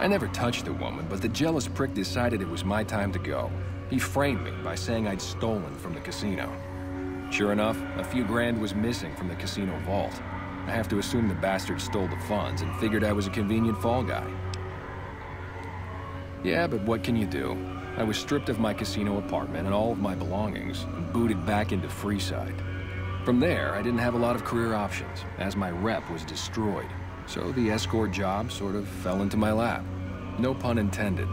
I never touched the woman, but the jealous prick decided it was my time to go. He framed me by saying I'd stolen from the casino. Sure enough, a few grand was missing from the casino vault. I have to assume the bastard stole the funds and figured I was a convenient fall guy. Yeah, but what can you do? I was stripped of my casino apartment and all of my belongings and booted back into Freeside. From there, I didn't have a lot of career options, as my rep was destroyed. So the escort job sort of fell into my lap. No pun intended.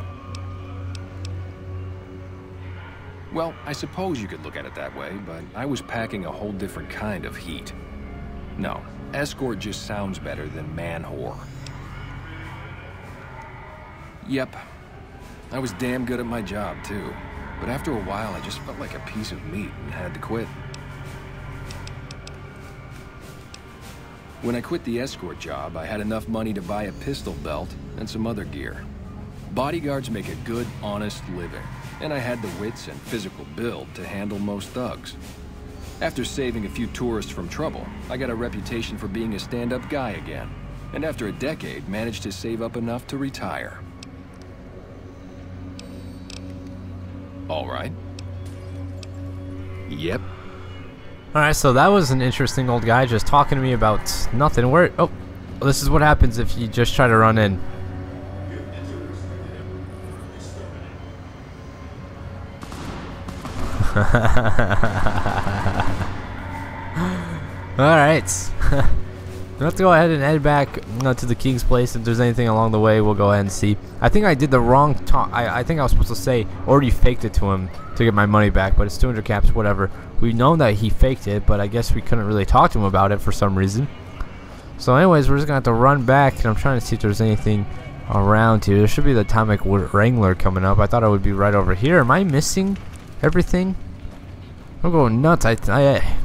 Well, I suppose you could look at it that way, but I was packing a whole different kind of heat. No, escort just sounds better than man-whore. Yep, I was damn good at my job, too. But after a while, I just felt like a piece of meat and had to quit. When I quit the escort job, I had enough money to buy a pistol belt and some other gear. Bodyguards make a good, honest living, and I had the wits and physical build to handle most thugs. After saving a few tourists from trouble, I got a reputation for being a stand-up guy again, and after a decade, managed to save up enough to retire. All right. Yep. Alright, so that was an interesting old guy just talking to me about nothing. Where? Oh, this is what happens if you just try to run in. Alright. Let's go ahead and head back to the King's Place. If there's anything along the way, we'll go ahead and see. I think I did the wrong talk. I think I was supposed to say already faked it to him to get my money back, but it's 200 caps, whatever. We know that he faked it, but I guess we couldn't really talk to him about it for some reason. So anyways, we're just going to have to run back, and I'm trying to see if there's anything around here. There should be the Atomic Wrangler coming up. I thought it would be right over here. Am I missing everything? I'm going nuts. I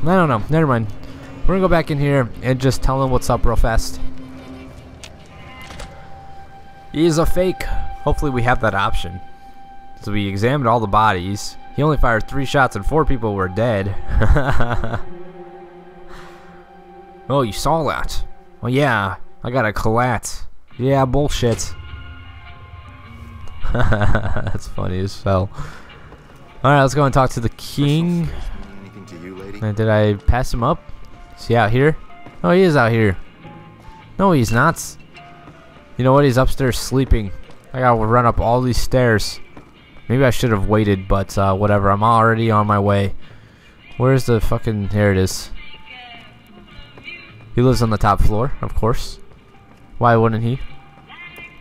don't know. Never mind. We're going to go back in here and just tell him what's up real fast. He's a fake. Hopefully we have that option. So we examined all the bodies. He only fired 3 shots and 4 people were dead. Oh, you saw that? Oh yeah, I got a collat. Yeah, bullshit. That's funny as hell. Alright, let's go and talk to the king. Anything to you, lady? Did I pass him up? Is he out here? Oh, he is out here. No, he's not. You know what? He's upstairs sleeping. I gotta run up all these stairs. Maybe I should have waited, but whatever. I'm already on my way. Where's the fucking... Here it is. He lives on the top floor, of course. Why wouldn't he?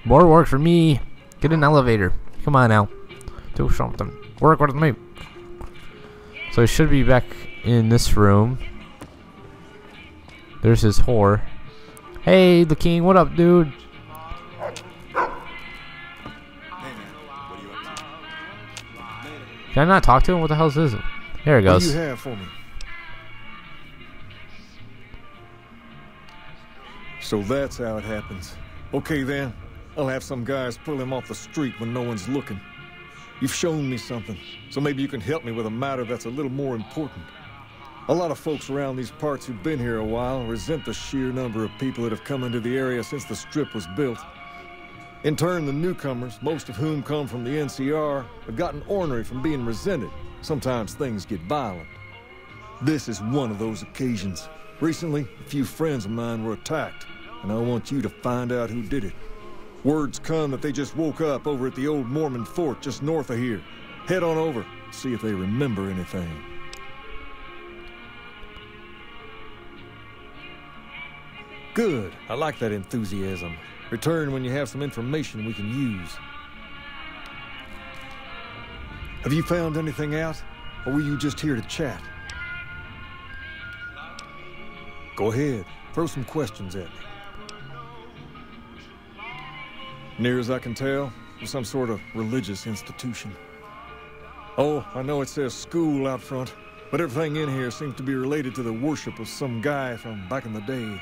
More work for me. Get an elevator. Come on now. Do something. Work with me. So he should be back in this room. There's his whore. Hey, the king. What up, dude? Hey, man. What are you up to? Can I not talk to him? What the hell is this? There it What goes. do you have for me? So that's how it happens. Okay then, I'll have some guys pull him off the street when no one's looking. You've shown me something, so maybe you can help me with a matter that's a little more important. A lot of folks around these parts who've been here a while resent the sheer number of people that have come into the area since the Strip was built. In turn, the newcomers, most of whom come from the NCR, have gotten ornery from being resented. Sometimes things get violent. This is one of those occasions. Recently, a few friends of mine were attacked, and I want you to find out who did it. Words come that they just woke up over at the old Mormon fort just north of here. Head on over, see if they remember anything. Good. I like that enthusiasm. Return when you have some information we can use. Have you found anything out? Or were you just here to chat? Go ahead. Throw some questions at me. Near as I can tell, it's some sort of religious institution. Oh, I know it says school out front, but everything in here seems to be related to the worship of some guy from back in the day.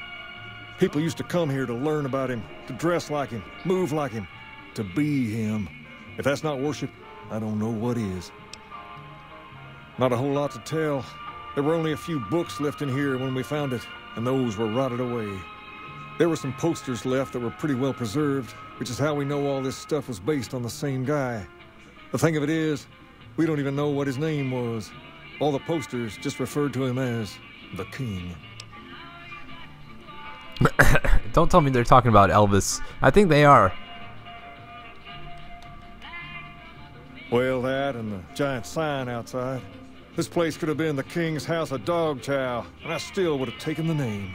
People used to come here to learn about him, to dress like him, move like him, to be him. If that's not worship, I don't know what is. Not a whole lot to tell. There were only a few books left in here when we found it, and those were rotted away. There were some posters left that were pretty well preserved, which is how we know all this stuff was based on the same guy. The thing of it is, we don't even know what his name was. All the posters just referred to him as the King. Don't tell me they're talking about Elvis. I think they are. Well, that and the giant sign outside. This place could have been the King's House of Dog Chow, and I still would have taken the name.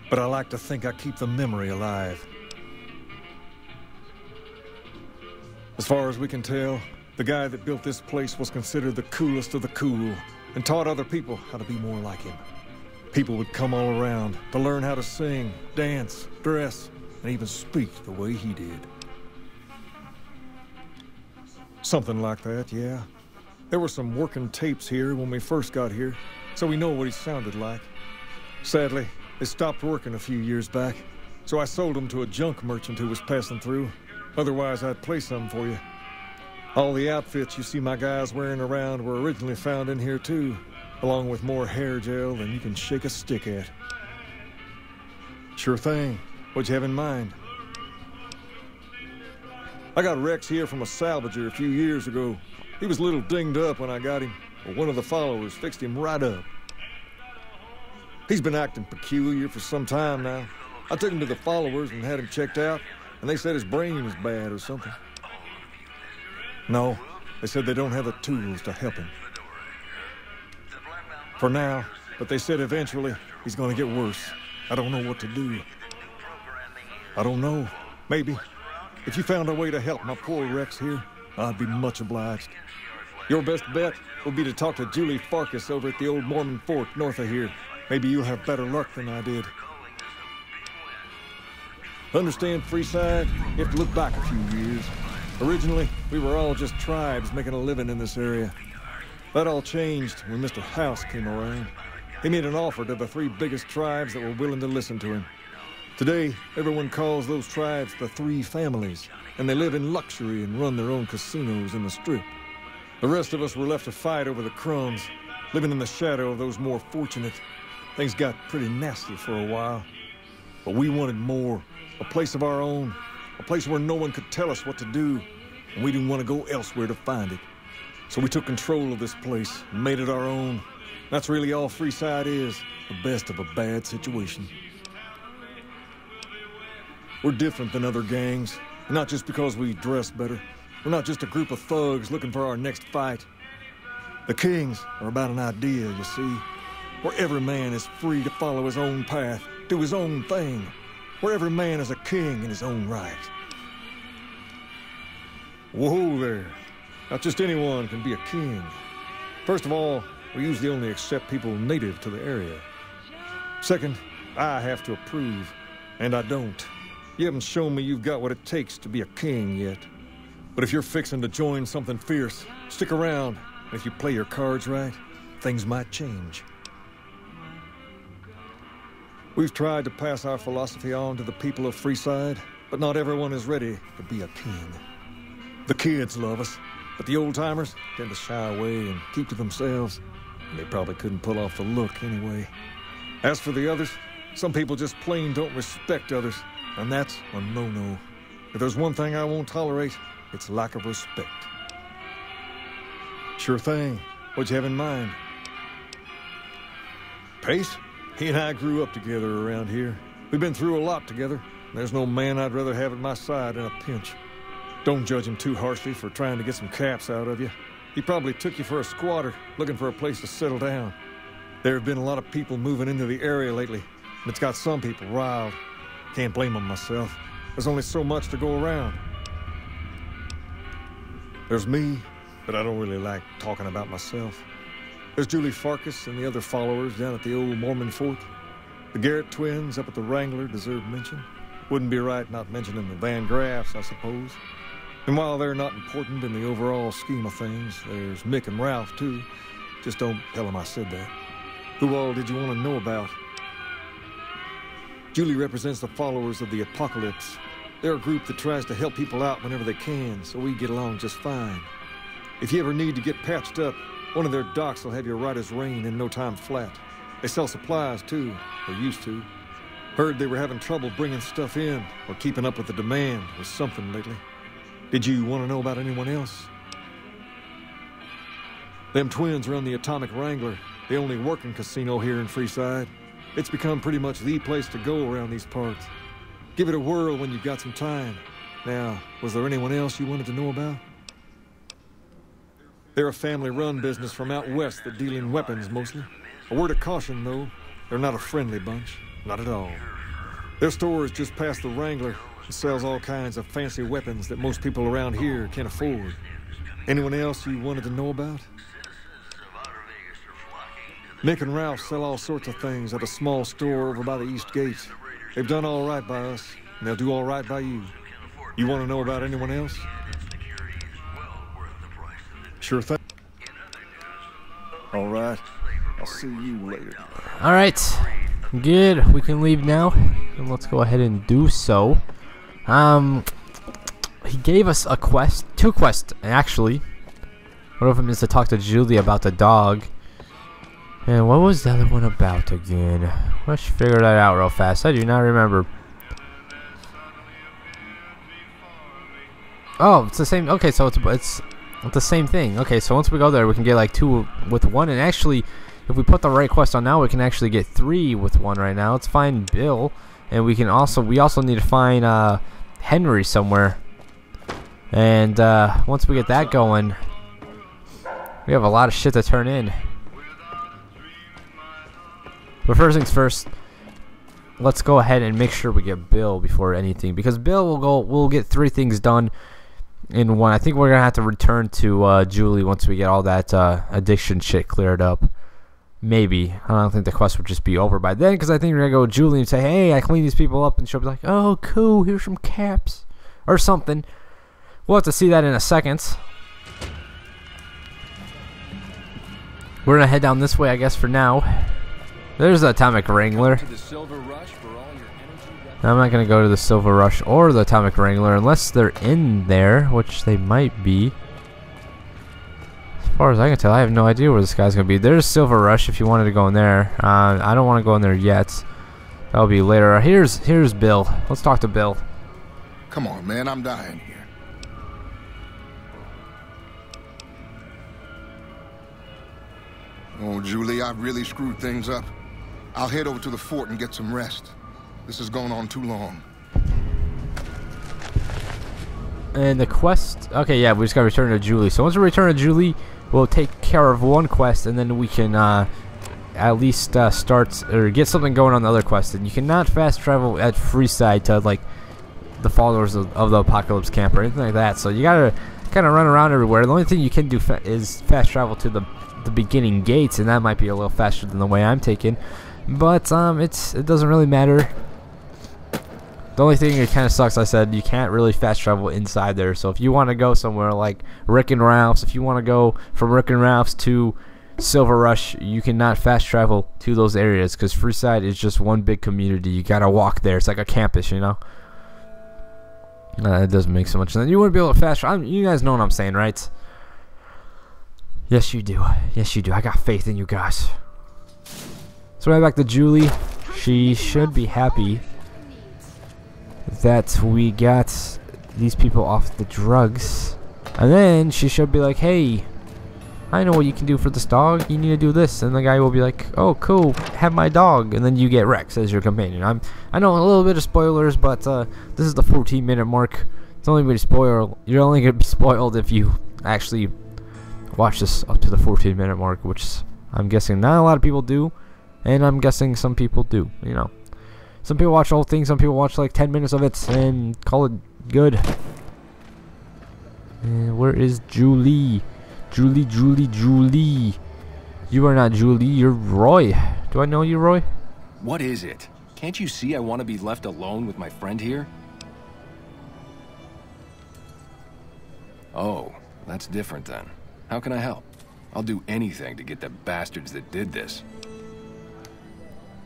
But I like to think I keep the memory alive. As far as we can tell, the guy that built this place was considered the coolest of the cool and taught other people how to be more like him. People would come all around to learn how to sing, dance, dress, and even speak the way he did. Something like that, yeah. There were some working tapes here when we first got here, so we know what he sounded like. Sadly, they stopped working a few years back, so I sold them to a junk merchant who was passing through. Otherwise, I'd play some for you. All the outfits you see my guys wearing around were originally found in here too, along with more hair gel than you can shake a stick at. Sure thing. What'd you have in mind? I got Rex here from a salvager a few years ago. He was a little dinged up when I got him, but one of the followers fixed him right up. He's been acting peculiar for some time now. I took him to the followers and had him checked out, and they said his brain was bad or something. No, they said they don't have the tools to help him. For now, but they said eventually he's gonna get worse. I don't know what to do. I don't know. Maybe. If you found a way to help my poor Rex here, I'd be much obliged. Your best bet will be to talk to Julie Farkas over at the old Mormon fort north of here. Maybe you'll have better luck than I did. Understand, Freeside? You have to look back a few years. Originally, we were all just tribes making a living in this area. That all changed when Mr. House came around. He made an offer to the 3 biggest tribes that were willing to listen to him. Today, everyone calls those tribes the 3 families, and they live in luxury and run their own casinos in the Strip. The rest of us were left to fight over the crumbs, living in the shadow of those more fortunate. Things got pretty nasty for a while. But we wanted more, a place of our own, a place where no one could tell us what to do, and we didn't want to go elsewhere to find it. So we took control of this place and made it our own. That's really all Freeside is, the best of a bad situation. We're different than other gangs, not just because we dress better. We're not just a group of thugs looking for our next fight. The Kings are about an idea, you see, where every man is free to follow his own path, do his own thing, where every man is a king in his own right. Whoa there. Not just anyone can be a king. First of all, we usually only accept people native to the area. Second, I have to approve, and I don't. You haven't shown me you've got what it takes to be a king yet. But if you're fixing to join something fierce, stick around. And if you play your cards right, things might change. We've tried to pass our philosophy on to the people of Freeside, but not everyone is ready to be a king. The kids love us, but the old-timers tend to shy away and keep to themselves. And they probably couldn't pull off the look anyway. As for the others, some people just plain don't respect others. And that's a no-no. If there's one thing I won't tolerate, it's lack of respect. Sure thing. What'd you have in mind? Pace? He and I grew up together around here. We've been through a lot together. There's no man I'd rather have at my side in a pinch. Don't judge him too harshly for trying to get some caps out of you. He probably took you for a squatter, looking for a place to settle down. There have been a lot of people moving into the area lately, and it's got some people riled. Can't blame them myself. There's only so much to go around. There's me, but I don't really like talking about myself. There's Julie Farkas and the other followers down at the old Mormon fort. The Garrett twins up at the Wrangler deserve mention. Wouldn't be right not mentioning the Van Graffs, I suppose. And while they're not important in the overall scheme of things, there's Mick and Ralph, too. Just don't tell them I said that. Who all did you want to know about? Julie represents the followers of the Apocalypse. They're a group that tries to help people out whenever they can, so we get along just fine. If you ever need to get patched up, one of their docs will have you right as rain in no time flat. They sell supplies, too, or used to. Heard they were having trouble bringing stuff in or keeping up with the demand or something lately. Did you want to know about anyone else? Them twins run the Atomic Wrangler, the only working casino here in Freeside. It's become pretty much the place to go around these parts. Give it a whirl when you've got some time. Now, was there anyone else you wanted to know about? They're a family-run business from out west that deal in weapons mostly. A word of caution, though. They're not a friendly bunch. Not at all. Their store is just past the Wrangler and sells all kinds of fancy weapons that most people around here can't afford. Anyone else you wanted to know about? Nick and Ralph sell all sorts of things at a small store over by the East Gate. They've done all right by us, and they'll do all right by you. You want to know about anyone else? Sure thing. All right. I'll see you later. All right. Good. We can leave now, and let's go ahead and do so. He gave us a quest, 2 quests actually. One of them is to talk to Julie about the dog. And what was the other one about again? Let's figure that out real fast. I do not remember. Oh, it's the same. Okay, so it's the same thing. Okay, so once we go there, we can get like 2 with 1. And actually, if we put the right quest on now, we can actually get 3 with 1 right now. Let's find Bill, and we also need to find Henry somewhere. And once we get that going, we have a lot of shit to turn in. But first things first, let's go ahead and make sure we get Bill before anything, because Bill we'll get 3 things done in 1. I think we're gonna have to return to Julie once we get all that addiction shit cleared up. Maybe. I don't think the quest would just be over by then, because I think we're gonna go to Julie and say, hey, I cleaned these people up, and she'll be like, oh cool, here's some caps or something. We'll have to see that in a second. We're gonna head down this way, I guess, for now. There's the Atomic Wrangler. I'm not going to go to the Silver Rush or the Atomic Wrangler unless they're in there, which they might be. As far as I can tell, I have no idea where this guy's going to be. There's Silver Rush if you wanted to go in there. I don't want to go in there yet. That'll be later. Here's Bill. Let's talk to Bill. Come on, man. I'm dying here. Oh, Julie, I've really screwed things up. I'll head over to the fort and get some rest. This has gone on too long. And the quest... Okay, yeah, we just gotta return to Julie. So once we return to Julie, we'll take care of 1 quest, and then we can at least start or get something going on the other quest. And you cannot fast travel at Freeside to, like, the followers of the Apocalypse Camp or anything like that. So you gotta kind of run around everywhere. The only thing you can do is fast travel to the beginning gates, and that might be a little faster than the way I'm taking. But it doesn't really matter. The only thing that kind of sucks, I said, you can't really fast travel inside there. So if you want to go somewhere like Rick and Ralph's, if you want to go from Rick and Ralph's to Silver Rush, you cannot fast travel to those areas because Freeside is just one big community. You gotta walk there. It's like a campus, you know. It doesn't make so much sense. You wouldn't be able to fast travel. You guys know what I'm saying, right? Yes, you do. Yes, you do. I got faith in you guys. So right back to Julie. She should be happy that we got these people off the drugs. And then she should be like, hey, I know what you can do for this dog. You need to do this. And the guy will be like, oh, cool. Have my dog. And then you get Rex as your companion. I know a little bit of spoilers, but this is the 14-minute mark. It's only going to spoil. You're only going to be spoiled if you actually watch this up to the 14-minute mark, which I'm guessing not a lot of people do. And I'm guessing some people do, you know. Some people watch the whole thing, some people watch like 10 minutes of it and call it good. And where is Julie? Julie. You are not Julie, you're Roy. Do I know you, Roy? What is it? Can't you see I want to be left alone with my friend here? Oh, that's different then. How can I help? I'll do anything to get the bastards that did this.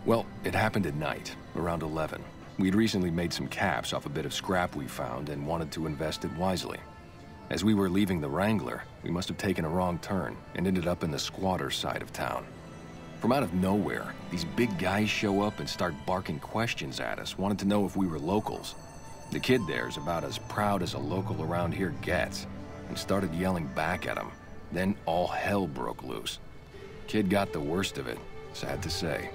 Well, it happened at night, around 11. We'd recently made some caps off a bit of scrap we found and wanted to invest it wisely. As we were leaving the Wrangler, we must have taken a wrong turn and ended up in the squatter side of town. From out of nowhere, these big guys show up and start barking questions at us, wanting to know if we were locals. The kid there's about as proud as a local around here gets, and started yelling back at him. Then all hell broke loose. Kid got the worst of it, sad to say.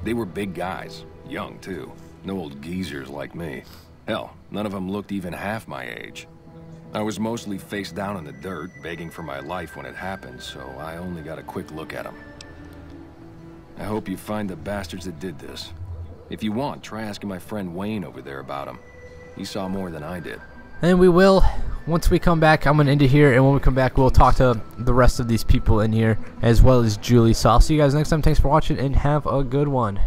They were big guys, young too, no old geezers like me. Hell, none of them looked even half my age. I was mostly face down in the dirt, begging for my life when it happened, so I only got a quick look at them. I hope you find the bastards that did this. If you want, try asking my friend Wayne over there about him. He saw more than I did. And we will. Once we come back, I'm going to end it here, and when we come back, we'll talk to the rest of these people in here, as well as Julie. So I'll see you guys next time. Thanks for watching, and have a good one.